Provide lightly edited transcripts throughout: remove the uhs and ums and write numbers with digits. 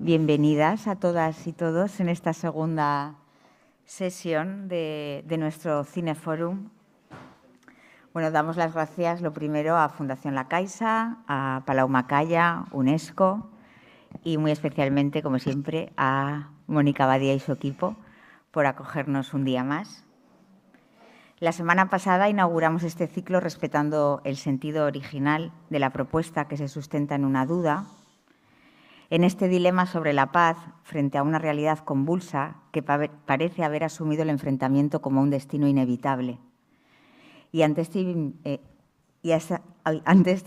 Bienvenidas a todas y todos en esta segunda sesión de nuestro Cineforum. Bueno, damos las gracias, lo primero, a Fundación La Caixa, a Palau Macaya, UNESCO y muy especialmente, como siempre, a Mónica Badia y su equipo por acogernos un día más. La semana pasada inauguramos este ciclo respetando el sentido original de la propuesta que se sustenta en una duda, en este dilema sobre la paz frente a una realidad convulsa que parece haber asumido el enfrentamiento como un destino inevitable. Y ante este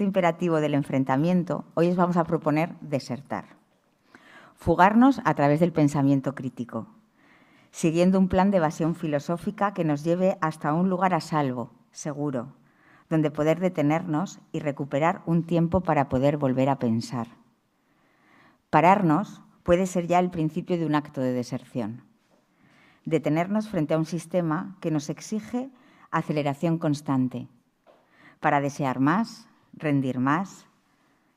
imperativo del enfrentamiento, hoy os vamos a proponer desertar, fugarnos a través del pensamiento crítico, siguiendo un plan de evasión filosófica que nos lleve hasta un lugar a salvo, seguro, donde poder detenernos y recuperar un tiempo para poder volver a pensar. Pararnos puede ser ya el principio de un acto de deserción. Detenernos frente a un sistema que nos exige aceleración constante para desear más, rendir más,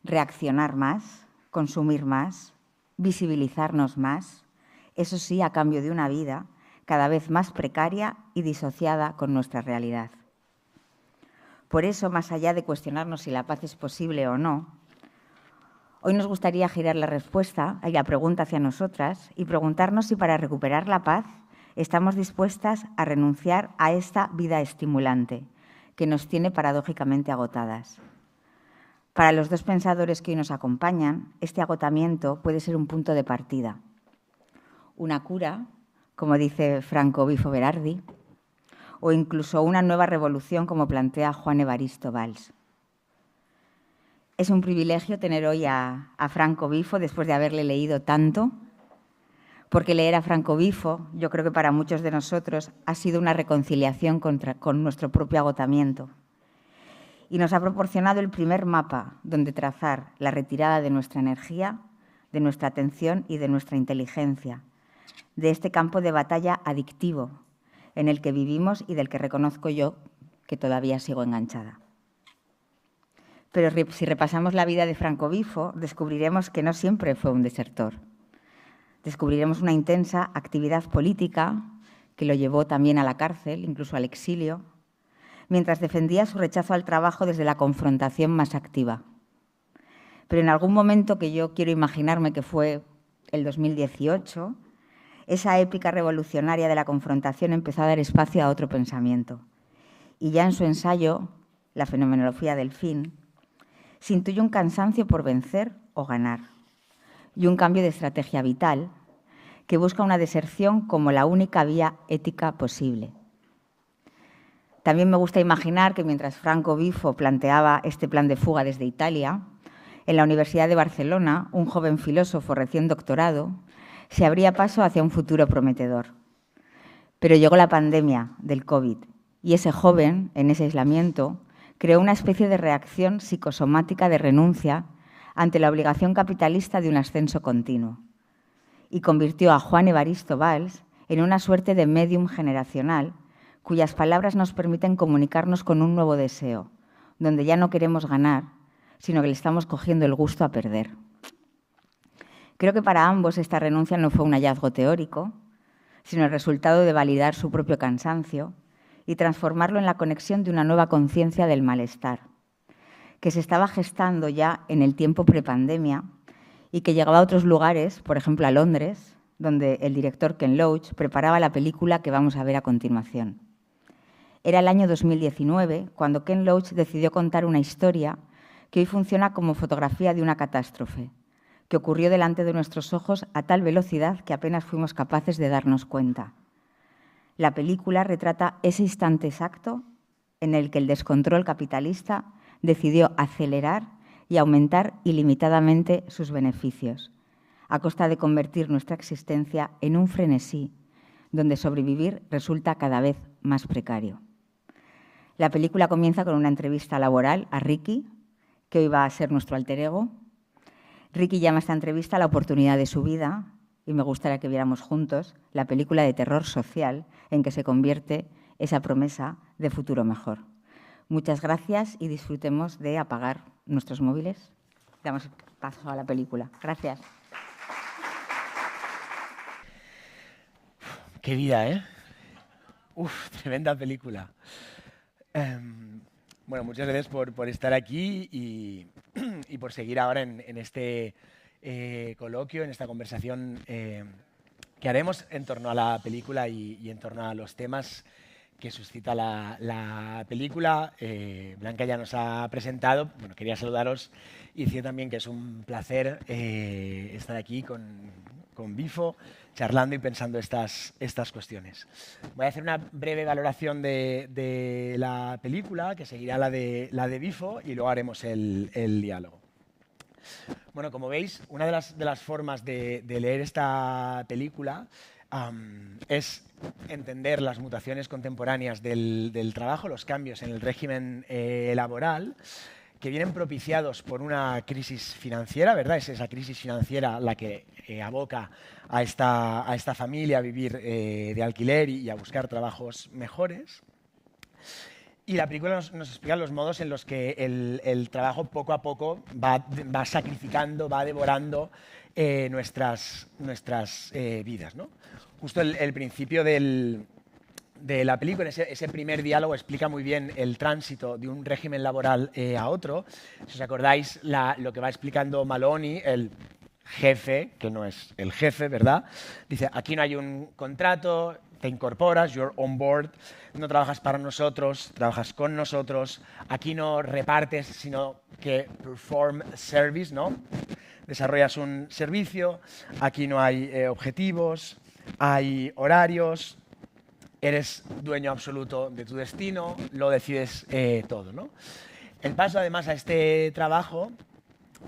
reaccionar más, consumir más, visibilizarnos más, eso sí, a cambio de una vida cada vez más precaria y disociada con nuestra realidad. Por eso, más allá de cuestionarnos si la paz es posible o no, hoy nos gustaría girar la respuesta y la pregunta hacia nosotras y preguntarnos si para recuperar la paz estamos dispuestas a renunciar a esta vida estimulante que nos tiene paradójicamente agotadas. Para los dos pensadores que hoy nos acompañan, este agotamiento puede ser un punto de partida, una cura, como dice Franco Bifo Berardi, o incluso una nueva revolución, como plantea Juan Evaristo Valls. Es un privilegio tener hoy a Franco Bifo después de haberle leído tanto, porque leer a Franco Bifo, yo creo que para muchos de nosotros ha sido una reconciliación con nuestro propio agotamiento. Y nos ha proporcionado el primer mapa donde trazar la retirada de nuestra energía, de nuestra atención y de nuestra inteligencia, de este campo de batalla adictivo en el que vivimos y del que reconozco yo que todavía sigo enganchada. Pero si repasamos la vida de Franco Bifo, descubriremos que no siempre fue un desertor. Descubriremos una intensa actividad política que lo llevó también a la cárcel, incluso al exilio, mientras defendía su rechazo al trabajo desde la confrontación más activa. Pero en algún momento, que yo quiero imaginarme que fue el 2018, esa épica revolucionaria de la confrontación empezó a dar espacio a otro pensamiento. Y ya en su ensayo, La fenomenología del fin, se intuye un cansancio por vencer o ganar y un cambio de estrategia vital que busca una deserción como la única vía ética posible. También me gusta imaginar que mientras Franco Bifo planteaba este plan de fuga desde Italia, en la Universidad de Barcelona, un joven filósofo recién doctorado se abría paso hacia un futuro prometedor. Pero llegó la pandemia del COVID y ese joven, en ese aislamiento, creó una especie de reacción psicosomática de renuncia ante la obligación capitalista de un ascenso continuo y convirtió a Juan Evaristo Valls en una suerte de médium generacional cuyas palabras nos permiten comunicarnos con un nuevo deseo, donde ya no queremos ganar, sino que le estamos cogiendo el gusto a perder. Creo que para ambos esta renuncia no fue un hallazgo teórico, sino el resultado de validar su propio cansancio y transformarlo en la conexión de una nueva conciencia del malestar, que se estaba gestando ya en el tiempo prepandemia y que llegaba a otros lugares, por ejemplo a Londres, donde el director Ken Loach preparaba la película que vamos a ver a continuación. Era el año 2019 cuando Ken Loach decidió contar una historia que hoy funciona como fotografía de una catástrofe, que ocurrió delante de nuestros ojos a tal velocidad que apenas fuimos capaces de darnos cuenta. La película retrata ese instante exacto en el que el descontrol capitalista decidió acelerar y aumentar ilimitadamente sus beneficios, a costa de convertir nuestra existencia en un frenesí, donde sobrevivir resulta cada vez más precario. La película comienza con una entrevista laboral a Ricky, que hoy va a ser nuestro alter ego. Ricky llama a esta entrevista la oportunidad de su vida y me gustaría que viéramos juntos la película de terror social en que se convierte esa promesa de futuro mejor. Muchas gracias y disfrutemos de apagar nuestros móviles. Damos paso a la película. Gracias. Qué vida, ¿eh? Uf, tremenda película. Bueno, muchas gracias por estar aquí y por seguir ahora en este coloquio, en esta conversación que haremos en torno a la película y en torno a los temas que suscita la película. Blanca ya nos ha presentado. Bueno, quería saludaros y decir también que es un placer estar aquí con Bifo, charlando y pensando estas cuestiones. Voy a hacer una breve valoración de la película, que seguirá la de Bifo, y luego haremos el diálogo. Bueno, como veis, una de las formas de leer esta película es entender las mutaciones contemporáneas del trabajo, los cambios en el régimen laboral, que vienen propiciados por una crisis financiera, ¿verdad? Es esa crisis financiera la que aboca a esta familia a vivir de alquiler y a buscar trabajos mejores. Y la película nos explica los modos en los que el trabajo poco a poco va sacrificando, va devorando nuestras vidas, ¿no? Justo el principio de la película, ese primer diálogo, explica muy bien el tránsito de un régimen laboral a otro. Si os acordáis, lo que va explicando Maloney, el jefe, que no es el jefe, ¿verdad? Dice, aquí no hay un contrato, te incorporas, you're on board, no trabajas para nosotros, trabajas con nosotros, aquí no repartes, sino que perform service, ¿no? Desarrollas un servicio, aquí no hay objetivos, hay horarios, eres dueño absoluto de tu destino, lo decides todo, ¿no? El paso, además, a este trabajo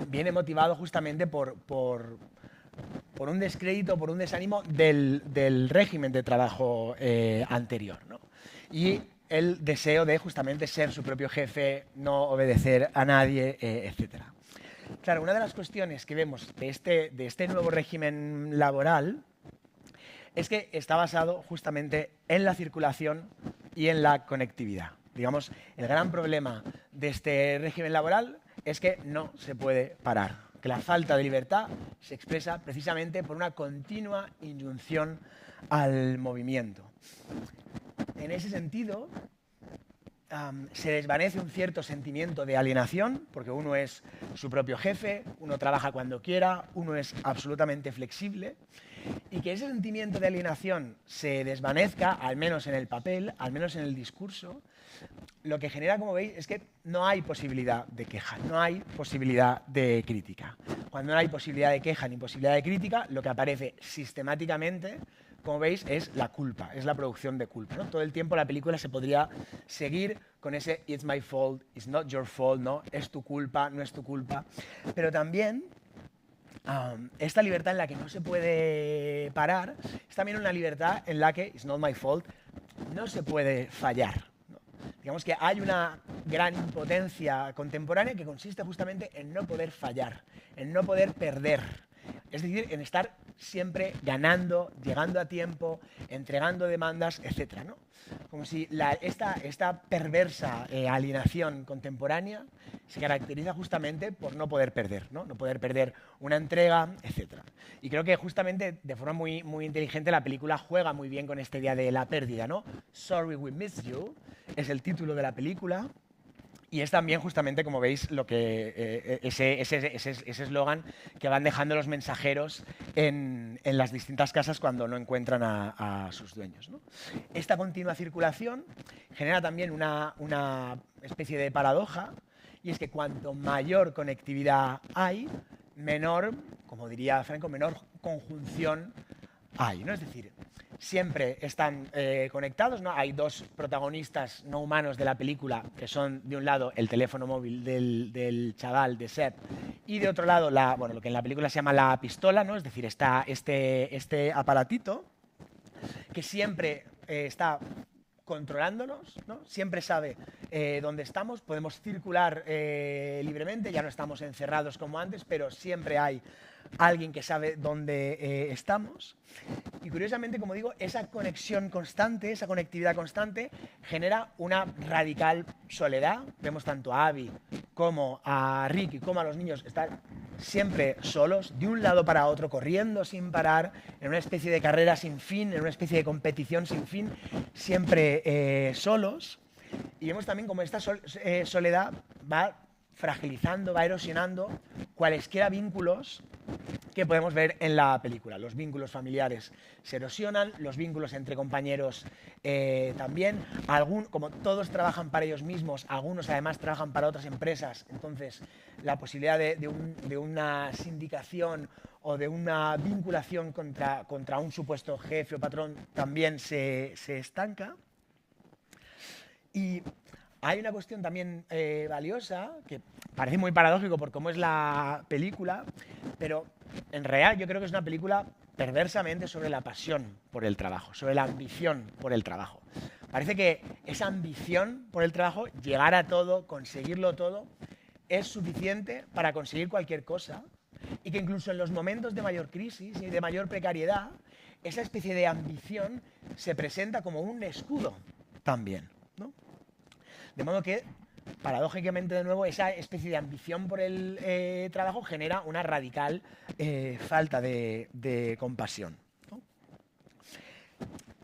viene motivado justamente por un descrédito, por un desánimo del régimen de trabajo anterior, ¿no? Y el deseo de justamente ser su propio jefe, no obedecer a nadie, etc. Claro, una de las cuestiones que vemos de este nuevo régimen laboral es que está basado justamente en la circulación y en la conectividad. Digamos, el gran problema de este régimen laboral es que no se puede parar, que la falta de libertad se expresa precisamente por una continua inyunción al movimiento. En ese sentido, se desvanece un cierto sentimiento de alienación, porque uno es su propio jefe, uno trabaja cuando quiera, uno es absolutamente flexible, y que ese sentimiento de alienación se desvanezca, al menos en el papel, al menos en el discurso, lo que genera, como veis, es que no hay posibilidad de queja, no hay posibilidad de crítica. Cuando no hay posibilidad de queja ni posibilidad de crítica, lo que aparece sistemáticamente, como veis, es la culpa, es la producción de culpa, ¿no? Todo el tiempo la película se podría seguir con ese it's my fault, it's not your fault, ¿no? Es tu culpa, no es tu culpa. Pero también esta libertad en la que no se puede parar es también una libertad en la que it's not my fault, no se puede fallar, ¿no? Digamos que hay una gran impotencia contemporánea que consiste justamente en no poder fallar, en no poder perder. Es decir, en estar siempre ganando, llegando a tiempo, entregando demandas, etc., ¿no? Como si esta perversa alienación contemporánea se caracteriza justamente por no poder perder, ¿no? No poder perder una entrega, etc. Y creo que justamente de forma muy, muy inteligente la película juega muy bien con esta idea de la pérdida, ¿no? Sorry we missed you es el título de la película. Y es también justamente, como veis, lo que ese eslogan que van dejando los mensajeros en las distintas casas cuando no encuentran a sus dueños, ¿no? Esta continua circulación genera también una especie de paradoja, y es que cuanto mayor conectividad hay, menor, como diría Franco, menor conjunción hay, ¿no? Es decir, siempre están conectados, ¿no? Hay dos protagonistas no humanos de la película, que son, de un lado, el teléfono móvil del chaval, de Seb, y de otro lado, lo que en la película se llama la pistola, ¿no? Es decir, está este aparatito que siempre está controlándonos, ¿no? Siempre sabe dónde estamos, podemos circular libremente, ya no estamos encerrados como antes, pero siempre hay alguien que sabe dónde estamos. Y curiosamente, como digo, esa conexión constante, esa conectividad constante, genera una radical soledad. Vemos tanto a Abby como a Ricky, como a los niños estar siempre solos, de un lado para otro, corriendo sin parar, en una especie de carrera sin fin, en una especie de competición sin fin, siempre solos. Y vemos también cómo esta soledad va fragilizando, va erosionando cualesquiera vínculos que podemos ver en la película. Los vínculos familiares se erosionan, los vínculos entre compañeros también. Como todos trabajan para ellos mismos, algunos además trabajan para otras empresas, entonces la posibilidad de una sindicación o de una vinculación contra un supuesto jefe o patrón también se estanca. Y hay una cuestión también valiosa, que parece muy paradójico por cómo es la película, pero en realidad yo creo que es una película perversamente sobre la pasión por el trabajo, sobre la ambición por el trabajo. Parece que esa ambición por el trabajo, llegar a todo, conseguirlo todo, es suficiente para conseguir cualquier cosa, y que incluso en los momentos de mayor crisis y de mayor precariedad, esa especie de ambición se presenta como un escudo también, ¿no? De modo que, paradójicamente de nuevo, esa especie de ambición por el trabajo genera una radical falta de compasión, ¿no?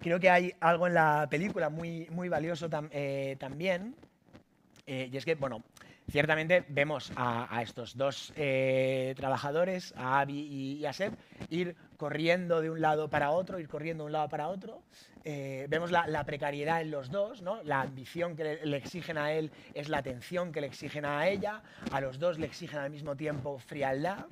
Creo que hay algo en la película muy, muy valioso también, y es que, bueno, ciertamente vemos a estos dos trabajadores, a Abby y a Seb, ir corriendo de un lado para otro, vemos la precariedad en los dos, ¿no? La ambición que le exigen a él es la atención que le exigen a ella, a los dos le exigen al mismo tiempo frialdad.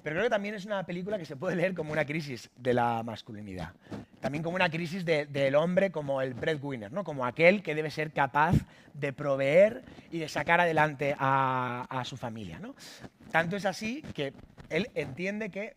Pero creo que también es una película que se puede leer como una crisis de la masculinidad. También como una crisis del hombre como el breadwinner, ¿no? Como aquel que debe ser capaz de proveer y de sacar adelante a su familia, ¿no? Tanto es así que él entiende que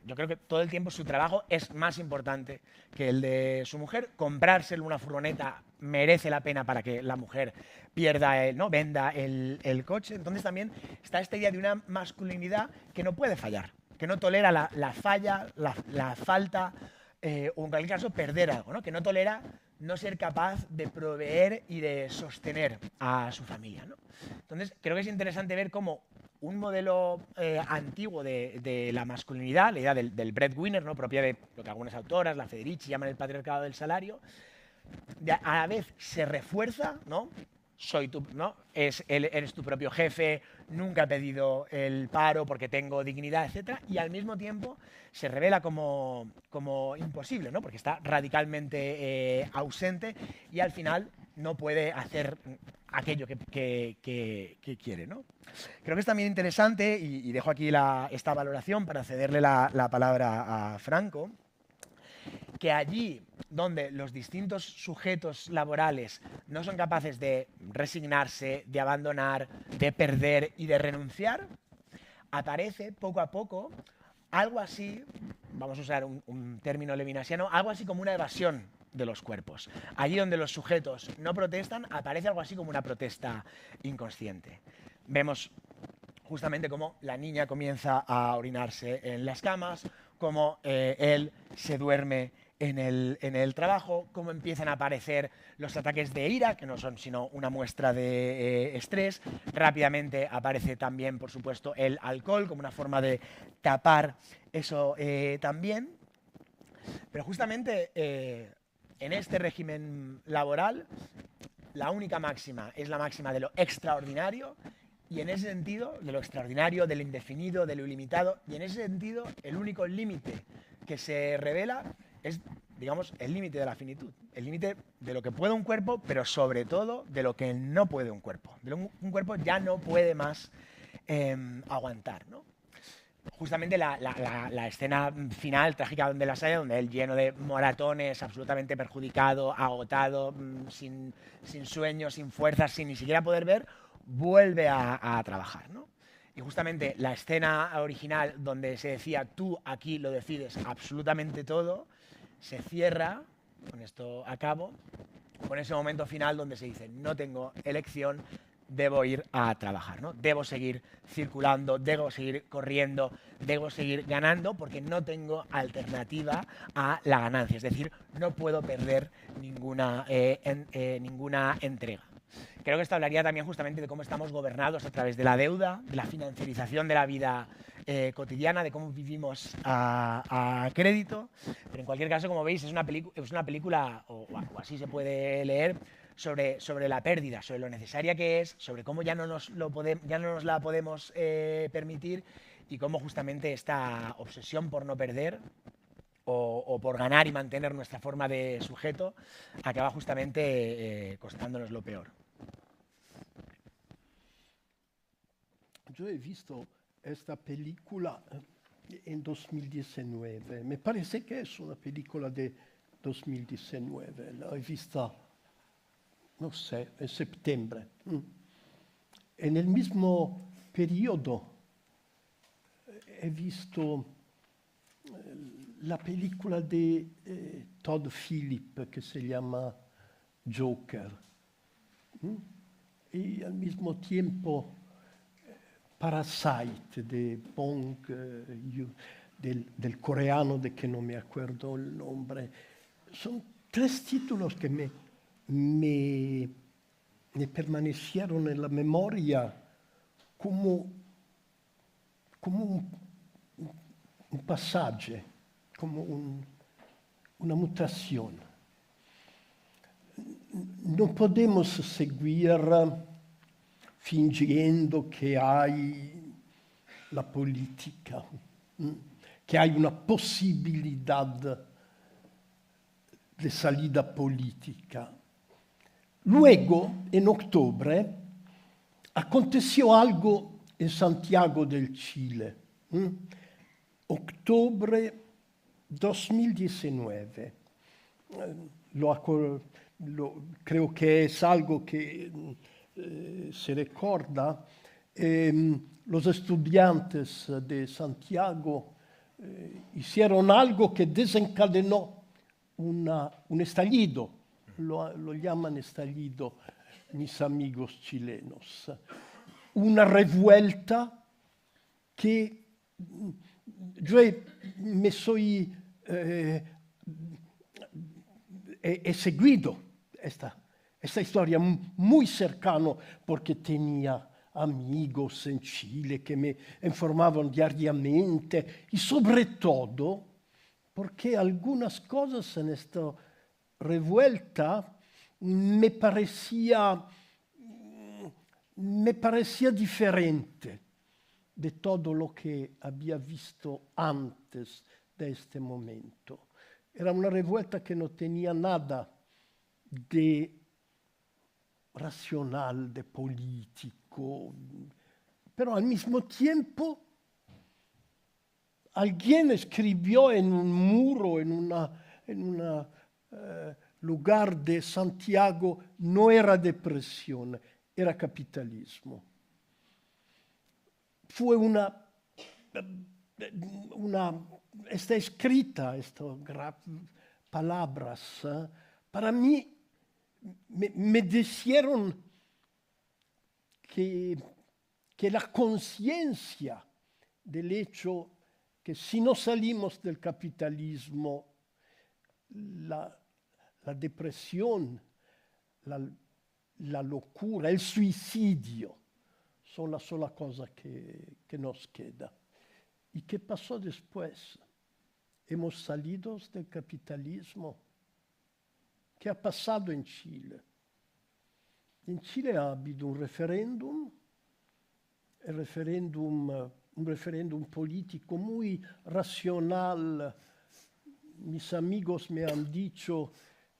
yo creo que todo el tiempo su trabajo es más importante que el de su mujer. Comprárselo una furgoneta merece la pena para que la mujer venda el coche. Entonces también está esta idea de una masculinidad que no puede fallar, que no tolera la falla, la falta, o en cualquier caso perder algo, ¿no? Que no tolera no ser capaz de proveer y de sostener a su familia, ¿no? Entonces creo que es interesante ver cómo un modelo antiguo de la masculinidad, la idea del breadwinner, ¿no? Propia de lo que algunas autoras, la Federici, llaman el patriarcado del salario, a la vez se refuerza, ¿no? Eres tu propio jefe, nunca he pedido el paro porque tengo dignidad, etc. Y al mismo tiempo se revela como imposible, ¿no? Porque está radicalmente ausente y al final no puede hacer aquello que quiere, ¿no? Creo que es también interesante, y dejo aquí esta valoración para cederle la palabra a Franco, que allí donde los distintos sujetos laborales no son capaces de resignarse, de abandonar, de perder y de renunciar, aparece poco a poco algo así, vamos a usar un término levinasiano, algo así como una evasión de los cuerpos. Allí donde los sujetos no protestan, aparece algo así como una protesta inconsciente. Vemos justamente cómo la niña comienza a orinarse en las camas, cómo él se duerme en el trabajo, cómo empiezan a aparecer los ataques de ira, que no son sino una muestra de estrés. Rápidamente aparece también, por supuesto, el alcohol como una forma de tapar eso también. Pero justamente en este régimen laboral, la única máxima es la máxima de lo extraordinario, y en ese sentido, de lo extraordinario, de lo indefinido, de lo ilimitado, y en ese sentido, el único límite que se revela es, digamos, el límite de la finitud, el límite de lo que puede un cuerpo, pero sobre todo de lo que no puede un cuerpo. Un cuerpo ya no puede más aguantar, ¿no? Justamente la escena final, trágica de la Saya, donde él lleno de moratones, absolutamente perjudicado, agotado, sin sueños, sin fuerzas, sin ni siquiera poder ver, vuelve a trabajar, ¿no? Y justamente la escena original donde se decía tú aquí lo decides absolutamente todo, se cierra, con esto acabo, con ese momento final donde se dice no tengo elección, debo ir a trabajar, ¿no? Debo seguir circulando, debo seguir corriendo, debo seguir ganando porque no tengo alternativa a la ganancia, es decir, no puedo perder ninguna entrega. Creo que esto hablaría también justamente de cómo estamos gobernados a través de la deuda, de la financiarización de la vida cotidiana, de cómo vivimos a crédito. Pero en cualquier caso, como veis, es una película, o así se puede leer, sobre la pérdida, sobre lo necesaria que es, sobre cómo ya no nos la podemos permitir y cómo justamente esta obsesión por no perder o por ganar y mantener nuestra forma de sujeto acaba justamente costándonos lo peor. Yo he visto esta película en 2019. Me parece que es una película de 2019. La he vista, no sé, en septiembre. En el mismo periodo he visto la película de Todd Phillips que se llama Joker. Y al mismo tiempo Parasite de Bong del coreano de que no me acuerdo el nombre. Son 3 títulos que me permanecieron en la memoria como un pasaje, como una mutación. No podemos seguir fingiendo que hay la política, que hay una posibilidad de salida política. Luego, en octubre, aconteció algo en Santiago del Chile. Octubre 2019. Creo que es algo que se recuerda. Los estudiantes de Santiago hicieron algo que desencadenó un estallido. Lo llaman estallido mis amigos chilenos. Una revuelta que yo he seguido esta historia muy cercano porque tenía amigos en Chile que me informaban diariamente y sobre todo porque algunas cosas en esta revuelta me parecía diferente de todo lo que había visto antes de este momento. Era una revuelta que no tenía nada de racional, de político, pero al mismo tiempo alguien escribió en un muro, en un lugar de Santiago, no era depresión, era capitalismo. Fue está escrita, estas palabras, para mí me dijeron que la conciencia del hecho que si no salimos del capitalismo, la depresión, la locura, el suicidio, son la sola cosa que nos queda. ¿Y qué pasó después? ¿Hemos salido del capitalismo? ¿Qué ha pasado en Chile? En Chile ha habido un referéndum político muy racional. Mis amigos me han dicho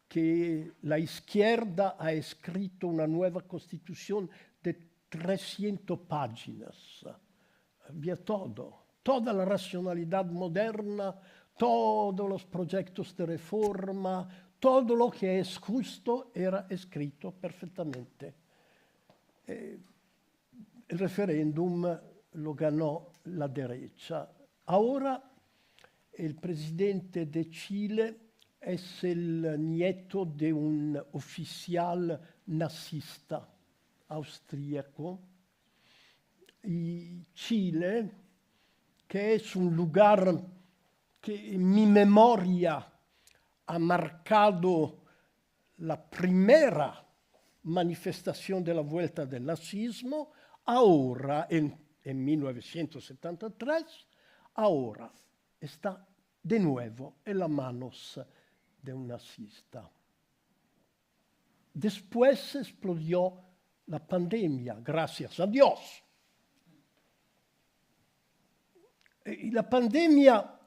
que la izquierda ha escrito una nueva constitución de 300 páginas. Había toda la racionalidad moderna, todos los proyectos de reforma, todo lo que es justo era escrito perfectamente. El referéndum lo ganó la derecha. Ahora el presidente de Chile es el nieto de un oficial nazista austríaco. Y Chile, que es un lugar que en mi memoria ha marcado la primera manifestación de la vuelta del nazismo, ahora, en 1973, ahora está de nuevo en las manos de un nazista. Después explodió la pandemia, gracias a Dios. Y la pandemia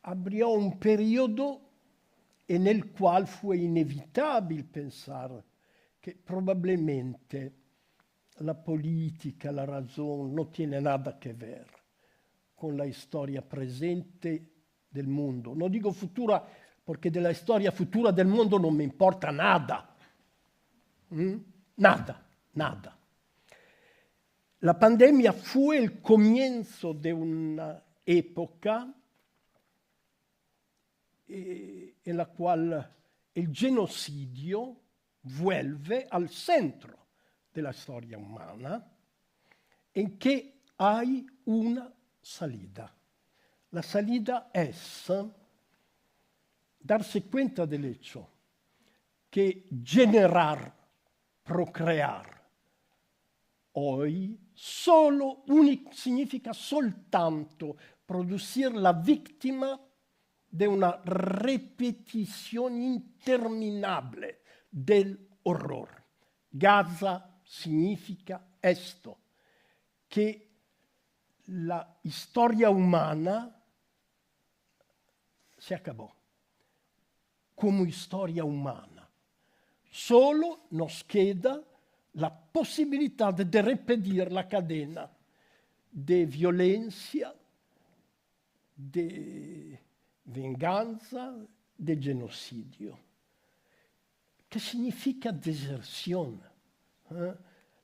abrió un periodo en el cual fue inevitable pensar que probablemente la política, la razón, no tiene nada que ver con la historia presente del mundo. No digo futura, porque de la historia futura del mundo no me importa nada. Nada, nada. La pandemia fue el comienzo de una época en la cual el genocidio vuelve al centro de la historia humana, en que hay una salida. La salida es darse cuenta del hecho que generar, procrear, hoy significa soltanto producir la víctima de una repetición interminable del horror. Gaza significa esto, que la historia humana se acabó como historia humana. Solo nos queda la posibilidad de repetir la cadena de violencia, de venganza, de genocidio. ¿Qué significa deserción?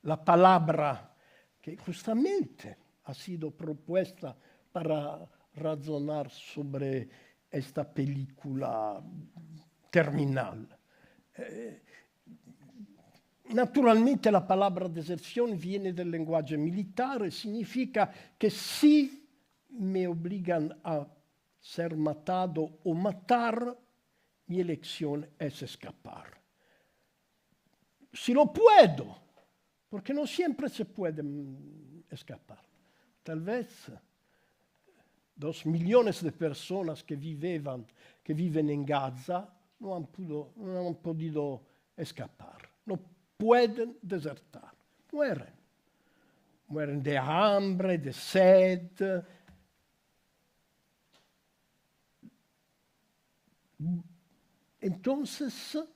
La palabra que justamente ha sido propuesta para razonar sobre esta película terminal. Naturalmente la palabra deserción viene del lenguaje militar, significa que si me obligan a ser matado o matar, mi elección es escapar. Si lo puedo, porque no siempre se puede escapar. Tal vez 2 millones de personas que viven en Gaza no han podido escapar, no pueden desertar, mueren. Mueren de hambre, de sed. Entonces,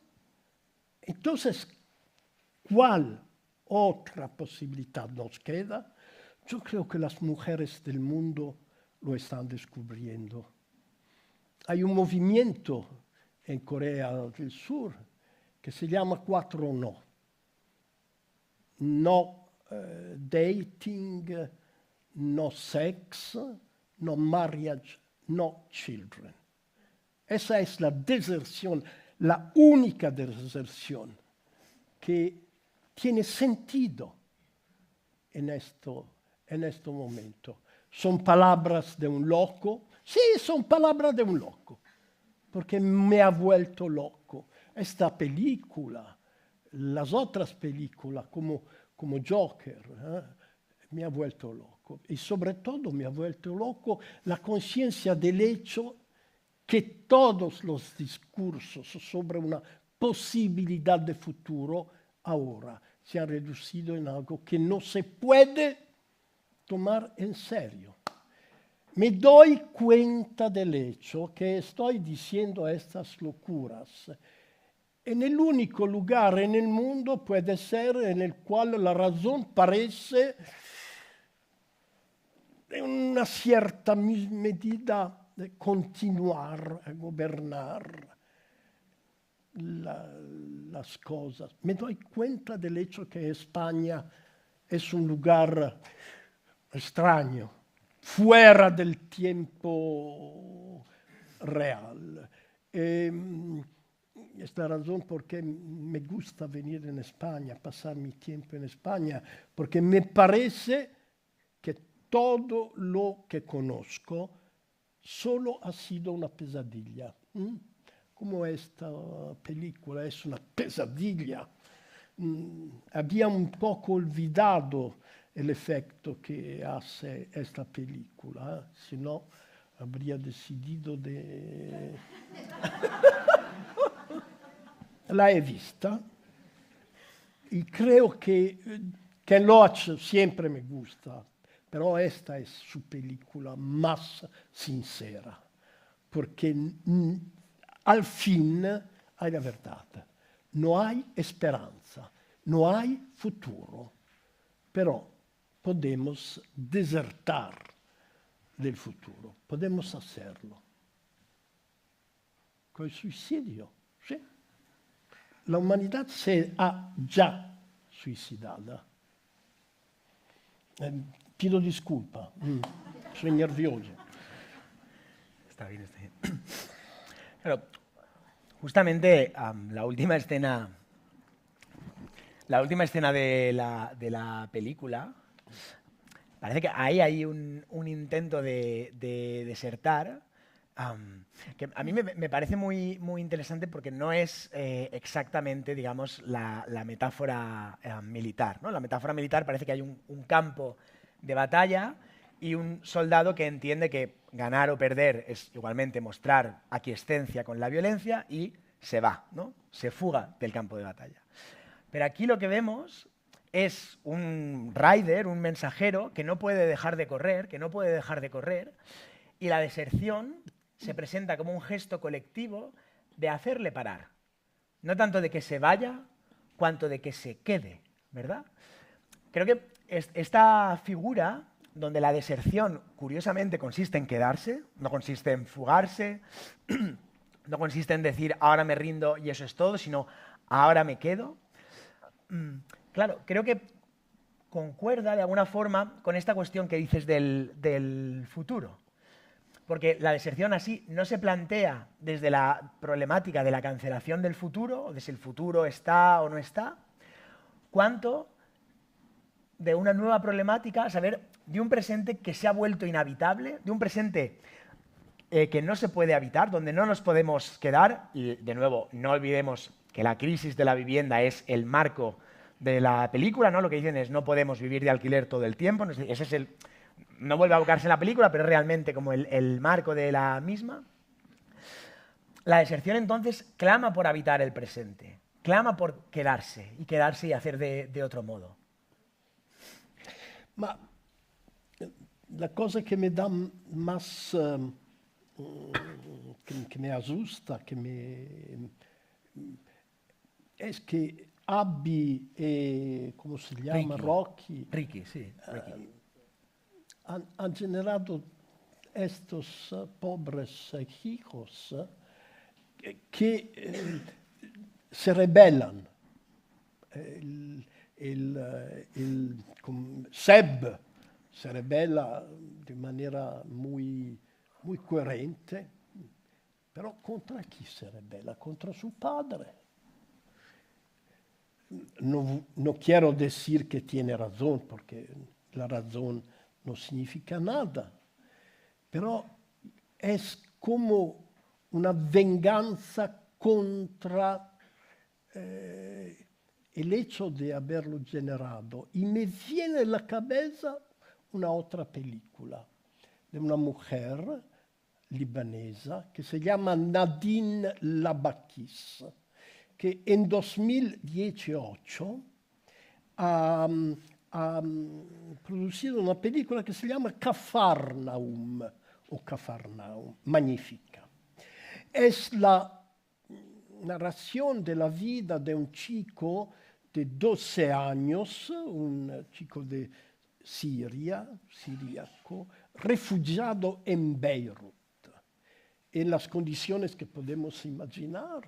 ¿cuál otra posibilidad nos queda? Yo creo que las mujeres del mundo lo están descubriendo. Hay un movimiento en Corea del Sur que se llama 4 no. No dating, no sex, no marriage, no children. Esa es la deserción, la única deserción que tiene sentido en este momento. Son palabras de un loco. Sí, son palabras de un loco, porque me ha vuelto loco. Esta película, las otras películas como Joker, me ha vuelto loco. Y sobre todo me ha vuelto loco la conciencia del hecho que todos los discursos sobre una posibilidad de futuro ahora se han reducido en algo que no se puede tomar en serio. Me doy cuenta del hecho que estoy diciendo estas locuras en el único lugar en el mundo puede ser en el cual la razón parece en una cierta medida de continuar a gobernar las cosas. Me doy cuenta del hecho que España es un lugar extraño, fuera del tiempo real. Es la razón por qué me gusta venir en España, pasar mi tiempo en España, porque me parece que todo lo que conozco solo ha sido una pesadilla. como esta película es una pesadilla, había un poco olvidado el efecto que hace esta película, si no habría decidido de... La he vista y creo que Ken Loach siempre me gusta, pero esta es su película más sincera, porque al fin hay la verdad. No hay esperanza, no hay futuro, pero podemos desertar del futuro, podemos hacerlo. Con el suicidio, sí. La humanidad se ha ya suicidada. Pido disculpa, soy nervioso. Está bien, está bien. Claro, justamente la última escena de la película, parece que ahí hay un intento de desertar, que a mí me parece muy, muy interesante porque no es exactamente, digamos, la metáfora militar, ¿no? La metáfora militar parece que hay un campo de batalla y un soldado que entiende que ganar o perder es igualmente mostrar aquiescencia con la violencia y se va, ¿no? Se fuga del campo de batalla. Pero aquí lo que vemos es un rider, un mensajero que no puede dejar de correr, y la deserción se presenta como un gesto colectivo de hacerle parar. No tanto de que se vaya, cuanto de que se quede, ¿verdad? Creo que esta figura, donde la deserción, curiosamente, consiste en quedarse, no consiste en fugarse, no consiste en decir ahora me rindo y eso es todo, sino ahora me quedo. Claro, creo que concuerda de alguna forma con esta cuestión que dices del futuro. Porque la deserción así no se plantea desde la problemática de la cancelación del futuro, o de si el futuro está o no está, cuanto de una nueva problemática, saber, de un presente que se ha vuelto inhabitable, de un presente que no se puede habitar, donde no nos podemos quedar, y de nuevo, no olvidemos que la crisis de la vivienda es el marco de la película, ¿no? Lo que dicen es no podemos vivir de alquiler todo el tiempo, ese es el... No vuelve a abocarse en la película, pero es realmente como el marco de la misma. La deserción entonces clama por habitar el presente, clama por quedarse y hacer de otro modo. Ma la cosa que me da más, que me asusta, es que Abby e, ¿cómo se llama? Ricky, sí. Ricky. Han generado estos pobres hijos que se rebelan. Seb se rebella de manera muy, muy coherente, pero ¿contra chi se rebella? Contra su padre. No quiero decir que tiene razón, porque la razón no significa nada, pero es como una venganza contra el hecho de haberlo generado. Y me viene a la cabeza una otra película de una mujer libanesa que se llama Nadine Labakis, que en 2018 ha producido una película que se llama Cafarnaum, o Cafarnaum, magnífica. Es la narración de la vida de un chico de 12 años, un chico de siríaco, refugiado en Beirut, en las condiciones que podemos imaginar.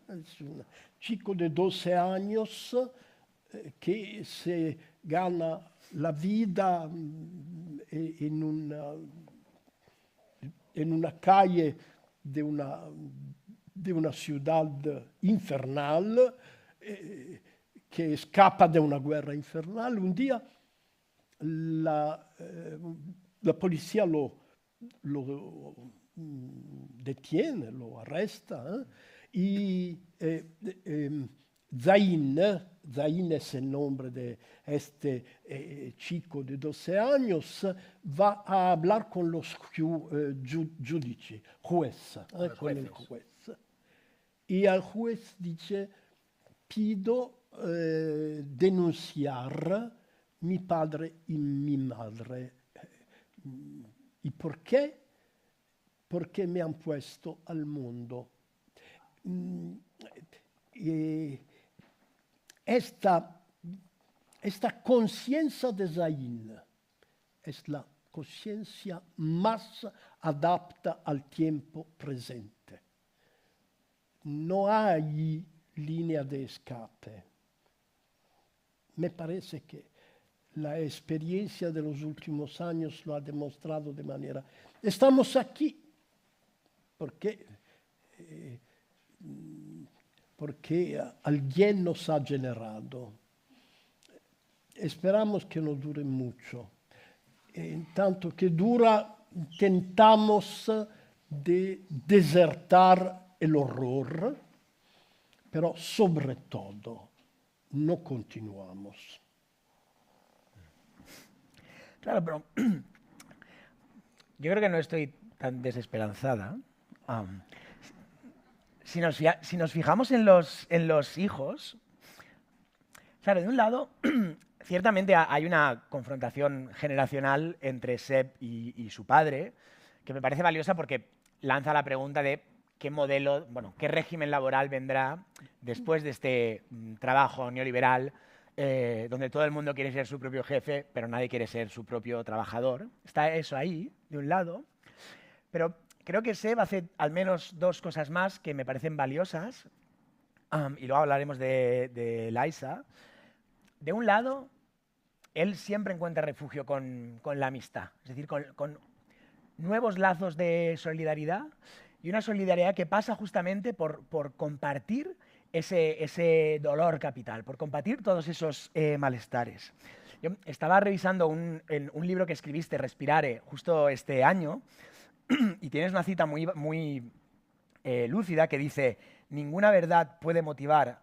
Es un chico de 12 años que se gana la vida en una calle de una ciudad infernal, que escapa de una guerra infernal. Un día la policía lo detiene, lo arresta, Y Zain es el nombre de este chico de 12 años, va a hablar con los jueces, con el juez. Y al juez dice, pido denunciar mi padre y mi madre. ¿Y por qué? Porque me han puesto al mundo. Esta conciencia de Zain es la conciencia más adapta al tiempo presente. No hay línea de escape. Me parece que la experiencia de los últimos años lo ha demostrado de manera... Estamos aquí porque alguien nos ha generado. Esperamos que no dure mucho. En tanto que dura, intentamos de desertar el horror, pero sobre todo no continuamos. Claro, pero yo creo que no estoy tan desesperanzada. Si nos fijamos en los hijos, claro, de un lado, ciertamente hay una confrontación generacional entre Seb y su padre, que me parece valiosa porque lanza la pregunta de qué modelo, qué régimen laboral vendrá después de este trabajo neoliberal, donde todo el mundo quiere ser su propio jefe, pero nadie quiere ser su propio trabajador. Está eso ahí, de un lado, pero creo que Seb hace al menos dos cosas más que me parecen valiosas, y luego hablaremos de Liza. De un lado, él siempre encuentra refugio con la amistad, es decir, con nuevos lazos de solidaridad y una solidaridad que pasa justamente por compartir ese dolor capital, por compartir todos esos malestares. Yo estaba revisando un libro que escribiste, Respirare, justo este año, y tienes una cita muy lúcida que dice: ninguna verdad puede motivar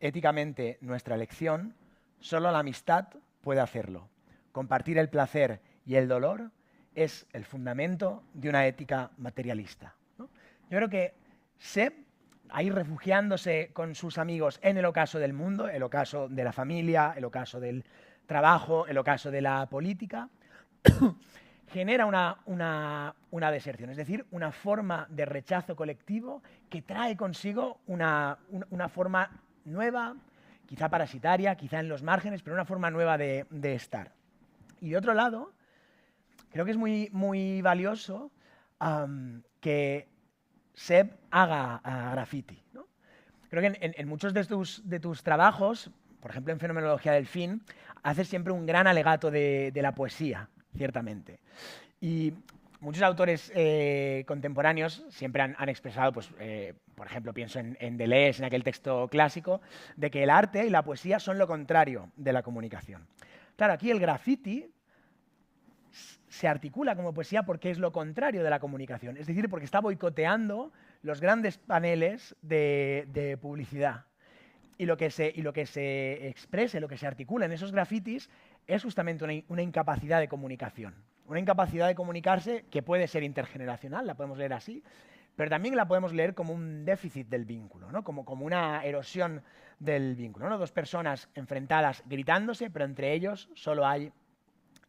éticamente nuestra elección, solo la amistad puede hacerlo. Compartir el placer y el dolor es el fundamento de una ética materialista, ¿no? Yo creo que Seb, ahí refugiándose con sus amigos en el ocaso del mundo, el ocaso de la familia, el ocaso del trabajo, el ocaso de la política, genera una deserción, es decir, una forma de rechazo colectivo que trae consigo una forma nueva, quizá parasitaria, quizá en los márgenes, pero una forma nueva de estar. Y de otro lado, creo que es muy valioso que Seb haga graffiti, ¿no? Creo que en muchos de tus trabajos, por ejemplo en Fenomenología del Fin, haces siempre un gran alegato de la poesía, ciertamente. Y muchos autores contemporáneos siempre han expresado, pues, por ejemplo, pienso en Deleuze, en aquel texto clásico, de que el arte y la poesía son lo contrario de la comunicación. Claro, aquí el graffiti se articula como poesía porque es lo contrario de la comunicación, es decir, porque está boicoteando los grandes paneles de publicidad. Y lo que se exprese, lo que se articula en esos grafitis es justamente una incapacidad de comunicación. Una incapacidad de comunicarse que puede ser intergeneracional, la podemos leer así, pero también la podemos leer como un déficit del vínculo, ¿no? como una erosión del vínculo, ¿no? Dos personas enfrentadas gritándose, pero entre ellos solo hay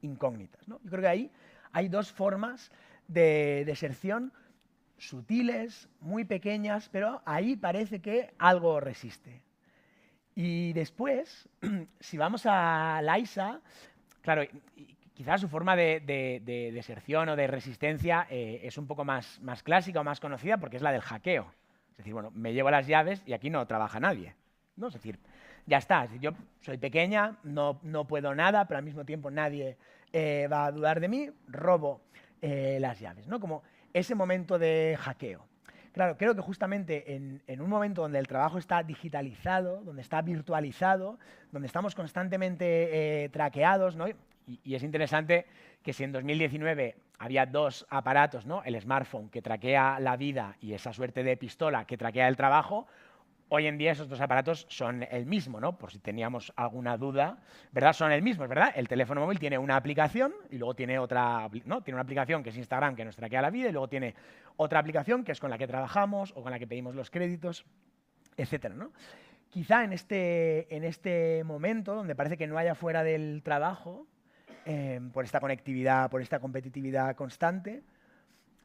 incógnitas, ¿no? Yo creo que ahí hay dos formas de deserción sutiles, muy pequeñas, pero ahí parece que algo resiste. Y después, si vamos a Liza, claro, quizás su forma de deserción o de resistencia es un poco más clásica o más conocida porque es la del hackeo. Es decir, bueno, me llevo las llaves y aquí no trabaja nadie, ¿no? Es decir, ya está, es decir, yo soy pequeña, no puedo nada, pero al mismo tiempo nadie va a dudar de mí, robo las llaves, ¿no? Como ese momento de hackeo. Claro, creo que justamente en un momento donde el trabajo está digitalizado, donde está virtualizado, donde estamos constantemente traqueados, ¿no? Y es interesante que si en 2019 había dos aparatos, ¿no? El smartphone que traquea la vida y esa suerte de pistola que traquea el trabajo, hoy en día esos dos aparatos son el mismo, ¿no? Por si teníamos alguna duda, ¿verdad? Son el mismo, ¿verdad? El teléfono móvil tiene una aplicación y luego tiene otra, ¿no? Tiene una aplicación que es Instagram, que nos traquea la vida, y luego tiene otra aplicación que es con la que trabajamos o con la que pedimos los créditos, etcétera, ¿no? Quizá en este momento, donde parece que no haya fuera del trabajo, por esta conectividad, por esta competitividad constante,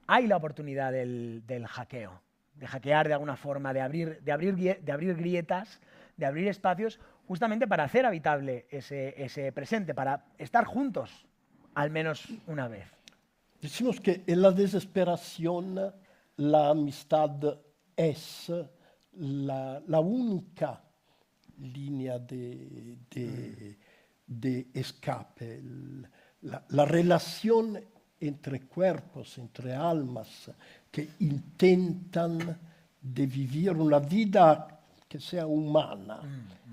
hay la oportunidad del hackeo, de hackear de alguna forma, de abrir grietas, de abrir espacios, justamente para hacer habitable ese presente, para estar juntos al menos una vez. Decimos que en la desesperación la amistad es la única línea de escape, la relación entre cuerpos, entre almas que intentan de vivir una vida que sea humana.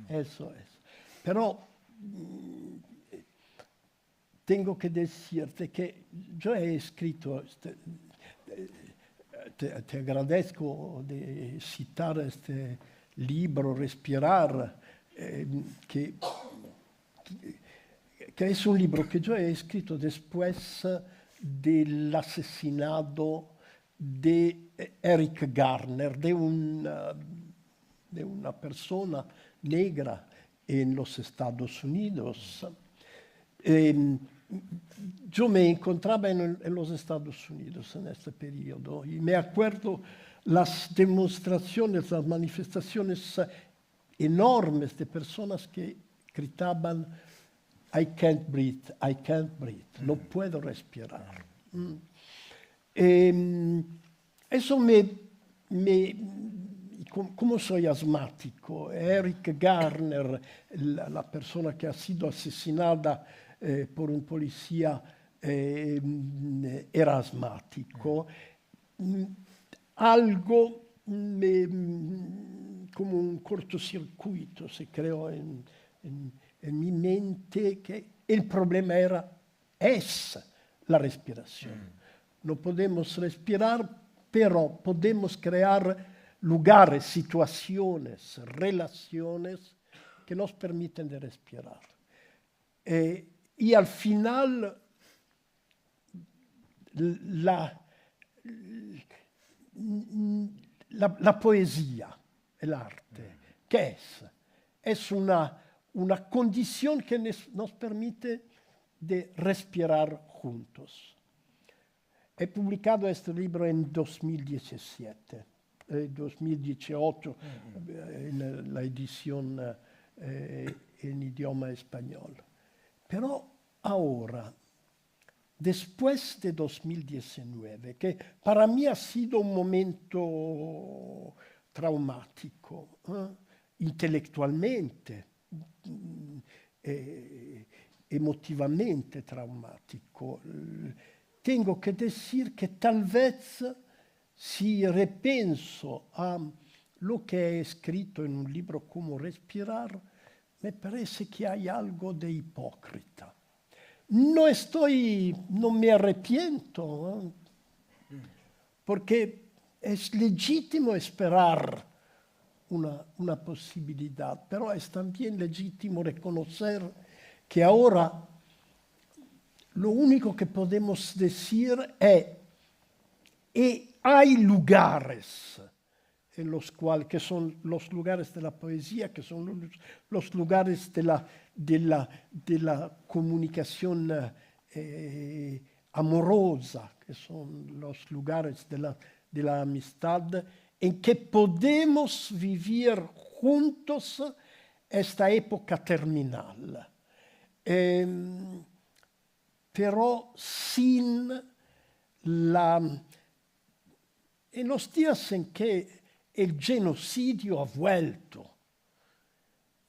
Eso es. Pero tengo que decirte que yo he escrito, te agradezco de citar este libro, Respirar, que es un libro que yo he escrito después del asesinato de Eric Garner, de una persona negra en los Estados Unidos. Yo me encontraba en los Estados Unidos en este periodo y me acuerdo las demostraciones, las manifestaciones enormes de personas que gritaban I can't breathe, no puedo respirar. Eso como soy asmático, Eric Garner, la persona que ha sido asesinada por un policía, era asmático. Algo como un cortocircuito se creó en mi mente, que el problema es la respiración. No podemos respirar, pero podemos crear lugares, situaciones, relaciones que nos permiten de respirar. Y al final, la poesía, el arte, ¿qué es? Es una condición que nos permite de respirar juntos. He publicado este libro en 2017, 2018, en la edición en idioma español. Pero ahora, después de 2019, que para mí ha sido un momento traumático, intelectualmente, emotivamente traumático, tengo que decir que tal vez si repenso a lo que he escrito en un libro como Respirar, me parece que hay algo de hipócrita. No me arrepiento, porque es legítimo esperar una posibilidad, pero es también legítimo reconocer que ahora lo único que podemos decir hay lugares en los cuales, que son los lugares de la poesía, que son los lugares de la comunicación amorosa, que son los lugares de la amistad, en que podemos vivir juntos esta época terminal. Pero sin en los días en que el genocidio ha vuelto,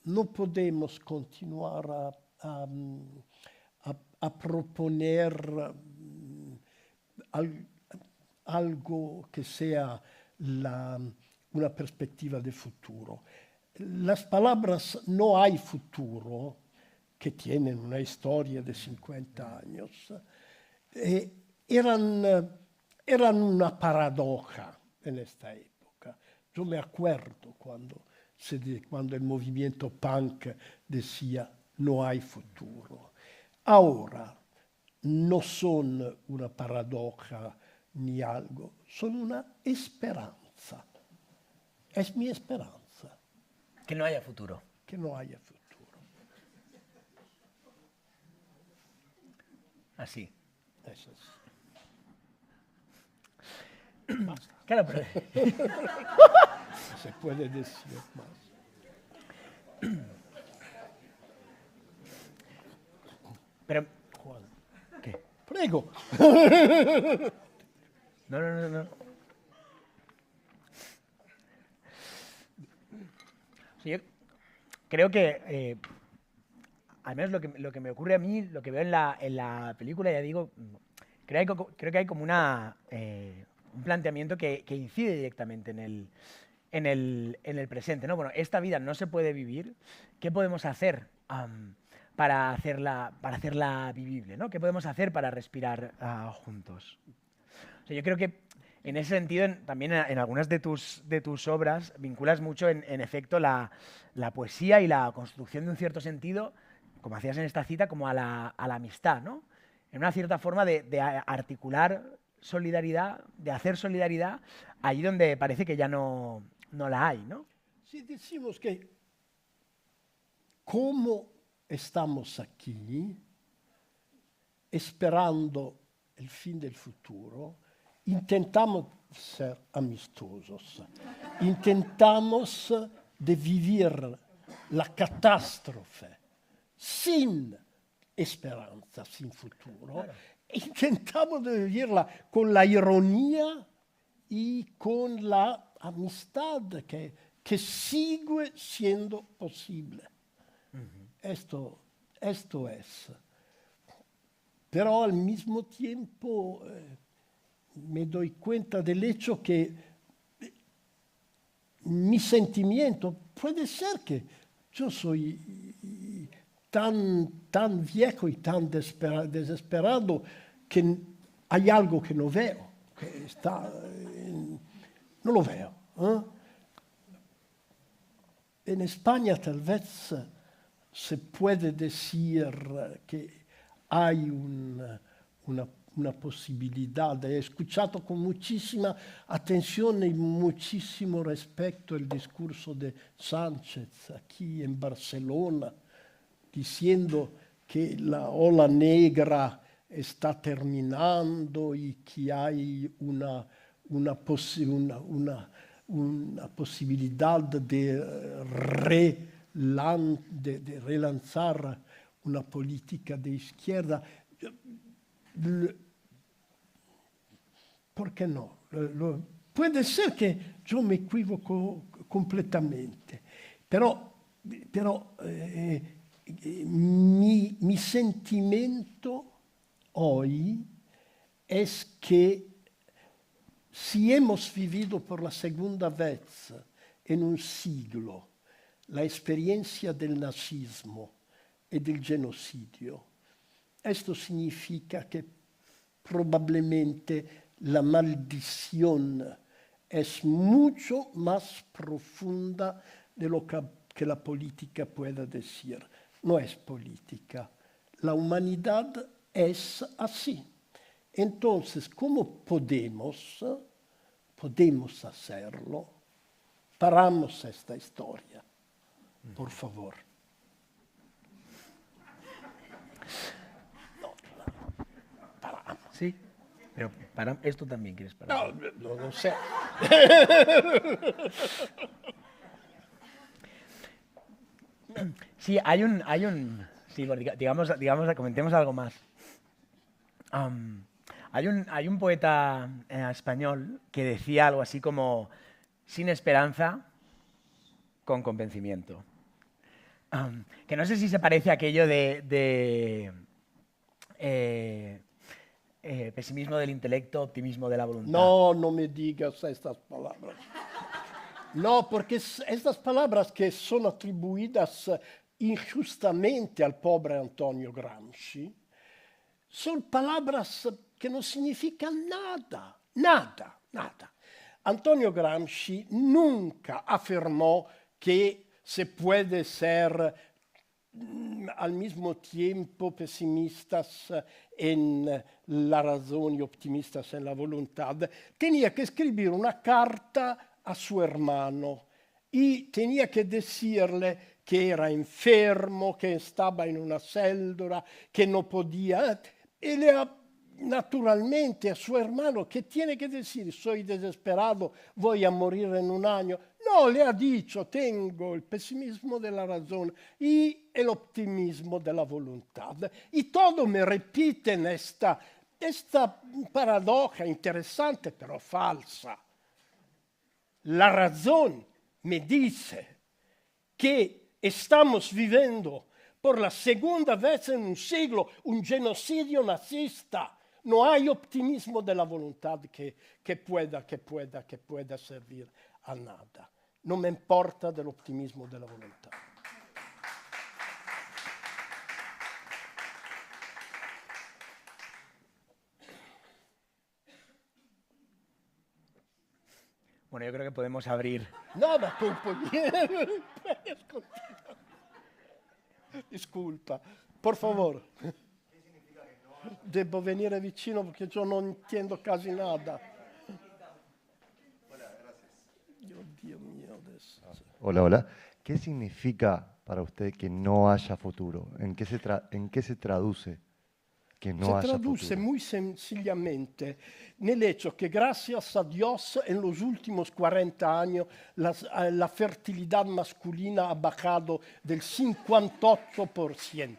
no podemos continuar a proponer algo que sea una perspectiva de futuro. Las palabras no hay futuro que tienen una historia de 50 años, eran una paradoja en esta época. Yo me acuerdo cuando el movimiento punk decía no hay futuro. Ahora no son una paradoja ni algo, son una esperanza. Es mi esperanza. Que no haya futuro. Que no haya futuro. Así. Eso es. Claro, pero... Se puede decir más. Pero... Juan. ¿Qué? Prego. No. Sí, yo creo que, al menos lo que me ocurre a mí, lo que veo en la película, ya digo, creo que hay como un planteamiento que incide directamente en el presente, ¿no? Bueno, esta vida no se puede vivir, ¿qué podemos hacer para hacerla vivible, ¿no? ¿Qué podemos hacer para respirar juntos? O sea, yo creo que en ese sentido, también en algunas de tus obras, vinculas mucho, en efecto, la poesía y la construcción de un cierto sentido, como hacías en esta cita, como a la amistad, ¿no? En una cierta forma de articular solidaridad, de hacer solidaridad, allí donde parece que ya no la hay, ¿no? Si decimos que como estamos aquí, esperando el fin del futuro, intentamos ser amistosos, intentamos de vivir la catástrofe sin esperanza, sin futuro. Claro. Intentamos de vivirla con la ironía y con la amistad que sigue siendo posible. Esto es. Pero al mismo tiempo me doy cuenta del hecho que mi sentimiento puede ser que yo soy tan viejo y tan desesperado que hay algo que no veo, que no lo veo. En España tal vez se puede decir que hay una posibilidad. He escuchado con muchísima atención y muchísimo respeto el discurso de Sánchez aquí en Barcelona, diciendo que la ola negra está terminando y que hay una posibilidad de relanzar una política de izquierda. ¿Por qué no? Puede ser que yo me equivoco completamente, pero mi sentimiento hoy es que si hemos vivido por la segunda vez en un siglo la experiencia del nazismo y del genocidio, esto significa que probablemente la maldición es mucho más profunda de lo que la política pueda decir. No es política. La humanidad es así. Entonces, ¿cómo podemos hacerlo? Paramos esta historia, por favor. Paramos. Sí, pero esto también quieres parar. No sé. Sí, hay un sí, digamos, comentemos algo más. Hay un poeta español que decía algo así como: sin esperanza, con convencimiento. Que no sé si se parece a aquello de pesimismo del intelecto, optimismo de la voluntad. No me digas estas palabras. No, porque estas palabras que son atribuidas injustamente al pobre Antonio Gramsci, son palabras que no significan nada, nada, nada. Antonio Gramsci nunca afirmó que se puede ser al mismo tiempo pesimistas en la razón y optimistas en la voluntad. Tenía que escribir una carta a su hermano y tenía que decirle que era enfermo, que estaba en una celda, que no podía. Y naturalmente a su hermano, ¿qué tiene que decir? Soy desesperado, voy a morir en un año. No, le ha dicho, tengo el pesimismo de la razón y el optimismo de la voluntad. Y todo me repiten esta paradoja interesante, pero falsa. La razón me dice que estamos viviendo por la segunda vez en un siglo un genocidio nazista. No hay optimismo de la voluntad que pueda servir a nada. No me importa del optimismo de la voluntad. Bueno, yo creo que podemos abrir. No, ma tu puedes continuar. Disculpa, por favor. Devo venire vicino perché io non intendo quasi nada. Dios mío. Hola, hola. ¿Qué significa para usted que no haya futuro? ¿En qué se traduce que no haya traduce futuro? muy sencillamente nel hecho que gracias a Dios en los últimos 40 años la fertilidad masculina ha bajado del 58%.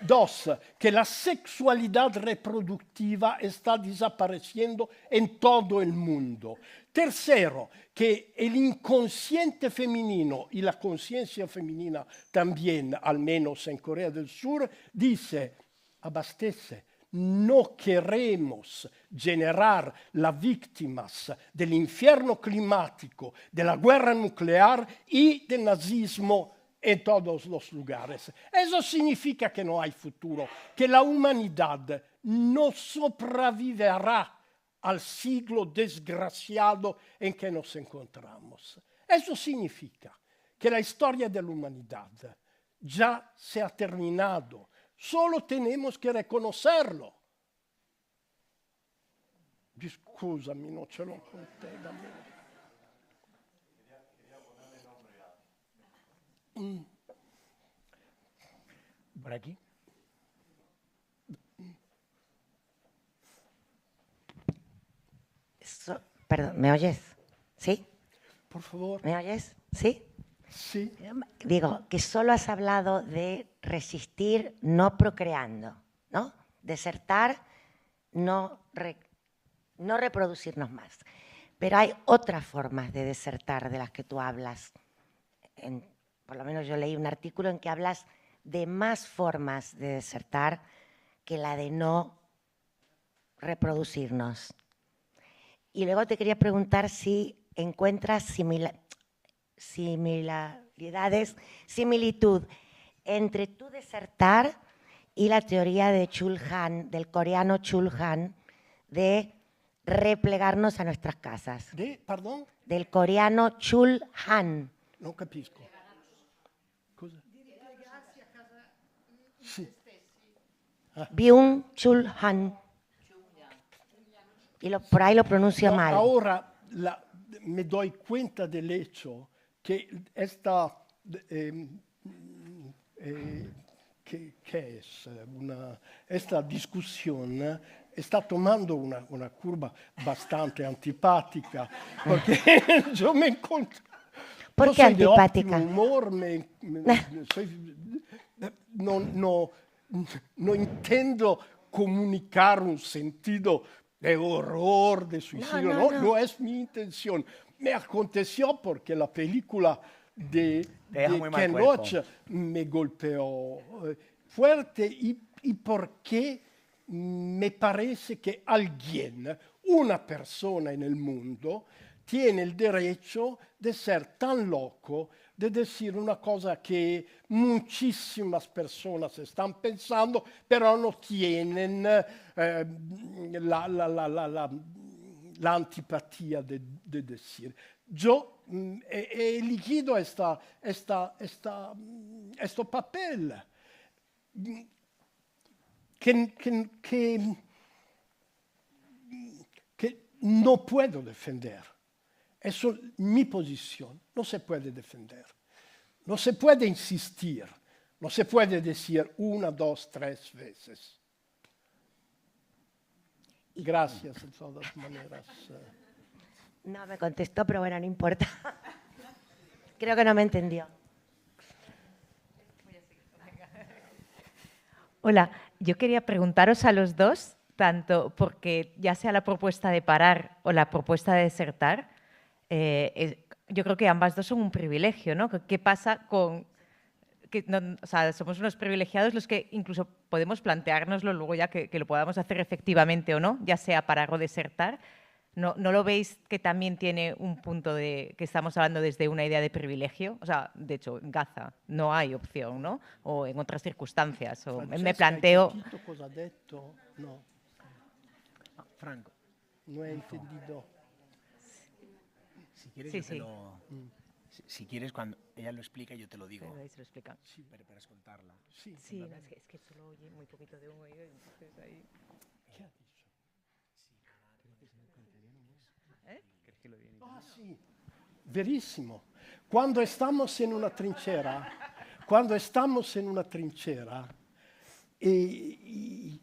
Dos, que la sexualidad reproductiva está desapareciendo en todo el mundo. Tercero, que el inconsciente femenino y la conciencia femenina también, al menos en Corea del Sur, dice, abastece, no queremos generar las víctimas del infierno climático, de la guerra nuclear y del nazismo en todos los lugares. Eso significa que no hay futuro, que la humanidad no sobrevivirá al siglo desgraciado en que nos encontramos. Eso significa que la historia de la humanidad ya se ha terminado. Solo tenemos que reconocerlo. Scusami, no ce l'ho con te, dammi. Por aquí. Perdón, ¿me oyes? ¿Sí? Por favor. ¿Me oyes? ¿Sí? Sí. Digo, que solo has hablado de resistir no procreando, ¿no? Desertar, no reproducirnos más. Pero hay otras formas de desertar de las que tú hablas. Por lo menos yo leí un artículo en que hablas de más formas de desertar que la de no reproducirnos. Y luego te quería preguntar si encuentras similitud entre tu desertar y la teoría de Chul Han, del coreano Chul Han, de replegarnos a nuestras casas. Pardon? Del coreano Chul Han. Non capisco. Cosa? Sì. Byung Chul Han. Y por ahí lo pronuncio mal. Ahora me doy cuenta del hecho que esta discusión está tomando una curva bastante antipática, porque yo me encuentro... ¿Por qué antipática? Humor, no intento comunicar un sentido de horror, de suicidio, no es mi intención. Me aconteció porque la película de Ken Loach me golpeó fuerte y porque me parece que alguien, una persona en el mundo, tiene el derecho de ser tan loco de decir una cosa que muchísimas personas están pensando, pero no tienen la antipatía de decir. Yo he elegido este papel que no puedo defender. Es mi posición. No se puede defender. No se puede insistir. No se puede decir 1, 2, 3 veces. Gracias, de todas maneras. No me contestó, pero bueno, no importa. Creo que no me entendió. Hola, yo quería preguntaros a los dos, tanto porque ya sea la propuesta de parar o la propuesta de desertar, yo creo que ambas dos son un privilegio, ¿no? ¿Qué pasa con...? O sea, somos unos privilegiados los que incluso podemos planteárnoslo luego ya que lo podamos hacer efectivamente o no, ya sea parar o desertar. ¿No lo veis que también tiene un punto de que estamos hablando desde una idea de privilegio? O sea, de hecho, en Gaza no hay opción, ¿no? O en otras circunstancias. O me planteo... Cosa ha detto? No. Franco. No he entendido. Si quieres, Sí, yo te sí. lo... Si quieres, cuando ella lo explica, yo te lo digo. Ahí se lo explican. Sí, para escontarla. Sí. Sí, no, es que solo oye muy poquito de un oído, entonces ahí... ¿Qué ha dicho? Ah, sí. Verissimo. Quando estamos in una trinchera, y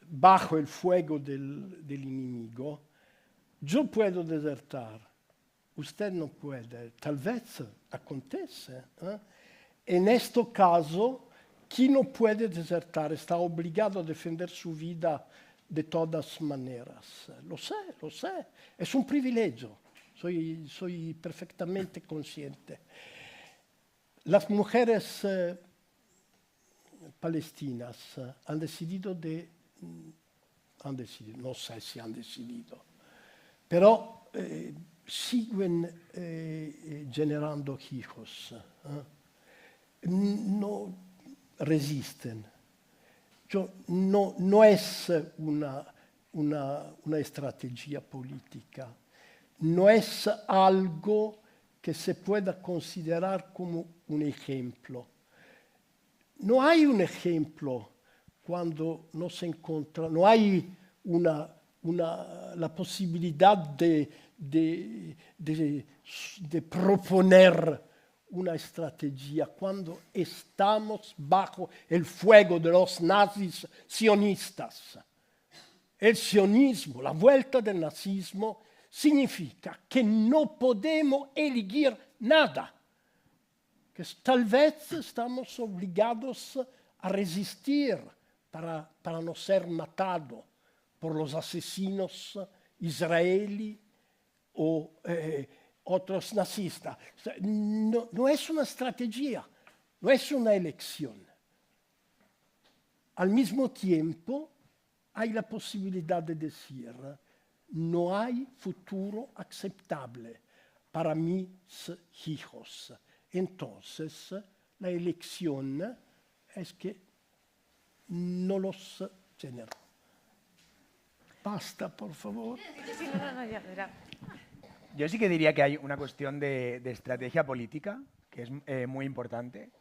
bajo el fuego del enemigo, yo puedo desertar. Usted no puede. Tal vez acontece. En este caso, quien no puede desertar está obligado a defender su vida de todas maneras. Lo sé. Es un privilegio. Soy perfectamente consciente. Las mujeres palestinas han decidido, no sé si han decidido, pero siguen generando hijos. No resisten. No es una estrategia política, no es algo que se pueda considerar como un ejemplo. No hay un ejemplo cuando no se encuentra, no hay la posibilidad de proponer una estrategia cuando estamos bajo el fuego de los nazis sionistas. El sionismo, la vuelta del nazismo, significa que no podemos elegir nada, que tal vez estamos obligados a resistir para no ser matados por los asesinos israelíes o otros nazistas. No es una estrategia, no es una elección. Al mismo tiempo, hay la posibilidad de decir, no hay futuro aceptable para mis hijos. Entonces, la elección es que no los genero. Basta, por favor. Yo sí que diría que hay una cuestión de estrategia política, que es muy importante.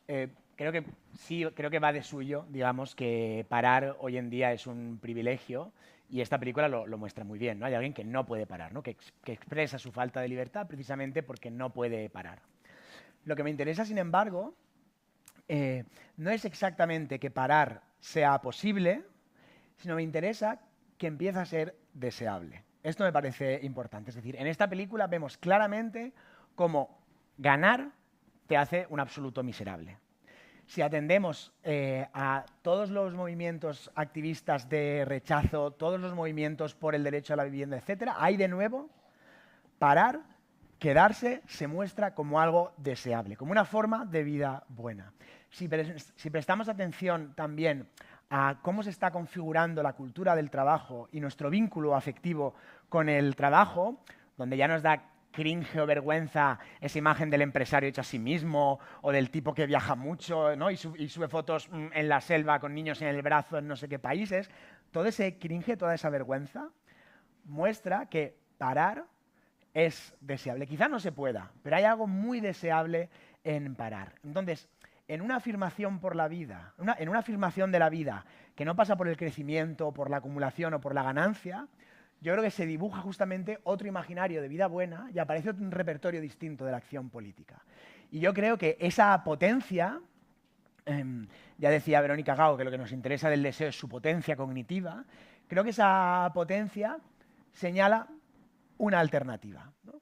Creo que va de suyo, digamos, que parar hoy en día es un privilegio y esta película lo muestra muy bien, ¿no? Hay alguien que no puede parar, ¿no? que expresa su falta de libertad precisamente porque no puede parar. Lo que me interesa, sin embargo, no es exactamente que parar sea posible, sino me interesa que empiece a ser deseable. Esto me parece importante. Es decir, en esta película vemos claramente cómo ganar te hace un absoluto miserable. Si atendemos a todos los movimientos activistas de rechazo, todos los movimientos por el derecho a la vivienda, etc., ahí de nuevo, parar, quedarse, se muestra como algo deseable, como una forma de vida buena. Si prestamos atención también a cómo se está configurando la cultura del trabajo y nuestro vínculo afectivo con el trabajo, donde ya nos da cringe o vergüenza esa imagen del empresario hecho a sí mismo o del tipo que viaja mucho, ¿no? y sube fotos en la selva con niños en el brazo en no sé qué países. Todo ese cringe, toda esa vergüenza muestra que parar es deseable. Quizá no se pueda, pero hay algo muy deseable en parar. Entonces, en una afirmación por la vida, en una afirmación de la vida que no pasa por el crecimiento, por la acumulación o por la ganancia, yo creo que se dibuja justamente otro imaginario de vida buena y aparece un repertorio distinto de la acción política. Y yo creo que esa potencia, ya decía Verónica Gago que lo que nos interesa del deseo es su potencia cognitiva, creo que esa potencia señala una alternativa, ¿no?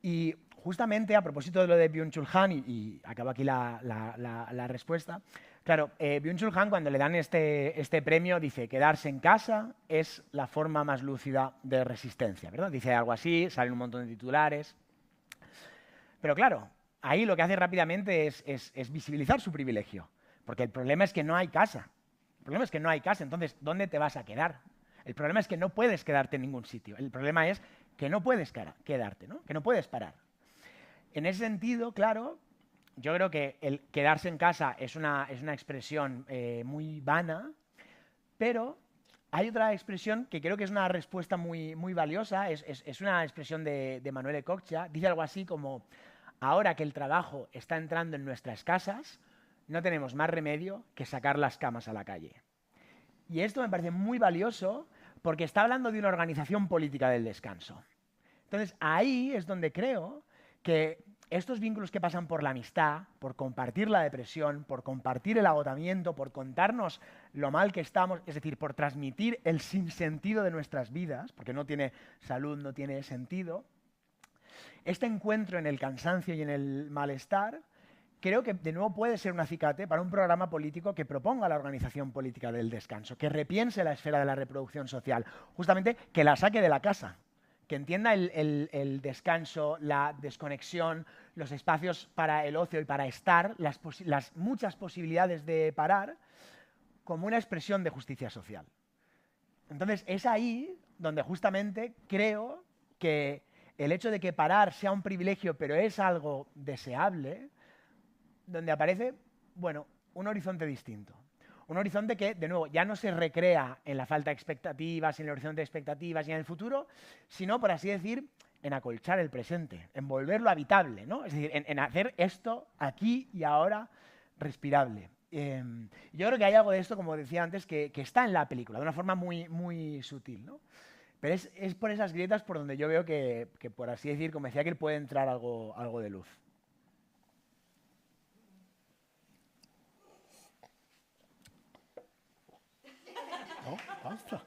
Y justamente a propósito de lo de Byung-Chul Han, y acabo aquí la respuesta, claro, Byung-Chul Han cuando le dan este premio dice quedarse en casa es la forma más lúcida de resistencia, ¿verdad? Dice algo así, salen un montón de titulares. Pero claro, ahí lo que hace rápidamente es visibilizar su privilegio, porque el problema es que no hay casa. El problema es que no hay casa, entonces, ¿dónde te vas a quedar? El problema es que no puedes quedarte en ningún sitio. El problema es que no puedes quedarte, ¿no? Que no puedes parar. En ese sentido, claro, yo creo que el quedarse en casa es una expresión muy vana, pero hay otra expresión que creo que es una respuesta muy, muy valiosa, es una expresión de Manuel Ecocha, dice algo así como, ahora que el trabajo está entrando en nuestras casas, no tenemos más remedio que sacar las camas a la calle. Y esto me parece muy valioso porque está hablando de una organización política del descanso. Entonces, ahí es donde creo que estos vínculos que pasan por la amistad, por compartir la depresión, por compartir el agotamiento, por contarnos lo mal que estamos, es decir, por transmitir el sinsentido de nuestras vidas, porque no tiene salud, no tiene sentido, este encuentro en el cansancio y en el malestar creo que de nuevo puede ser un acicate para un programa político que proponga la organización política del descanso, que repiense la esfera de la reproducción social, justamente que la saque de la casa, que entienda el descanso, la desconexión, los espacios para el ocio y para estar, las muchas posibilidades de parar, como una expresión de justicia social. Entonces, es ahí donde justamente creo que el hecho de que parar sea un privilegio, pero es algo deseable, donde aparece, bueno, un horizonte distinto. Un horizonte que, de nuevo, ya no se recrea en la falta de expectativas, en el horizonte de expectativas y en el futuro, sino, por así decir, en acolchar el presente, en volverlo habitable, ¿no? Es decir, en hacer esto aquí y ahora respirable. Yo creo que hay algo de esto, como decía antes, que está en la película, de una forma muy, muy sutil, ¿no? Pero es por esas grietas por donde yo veo que, por así decir, como decía, que puede entrar algo de luz. No, basta.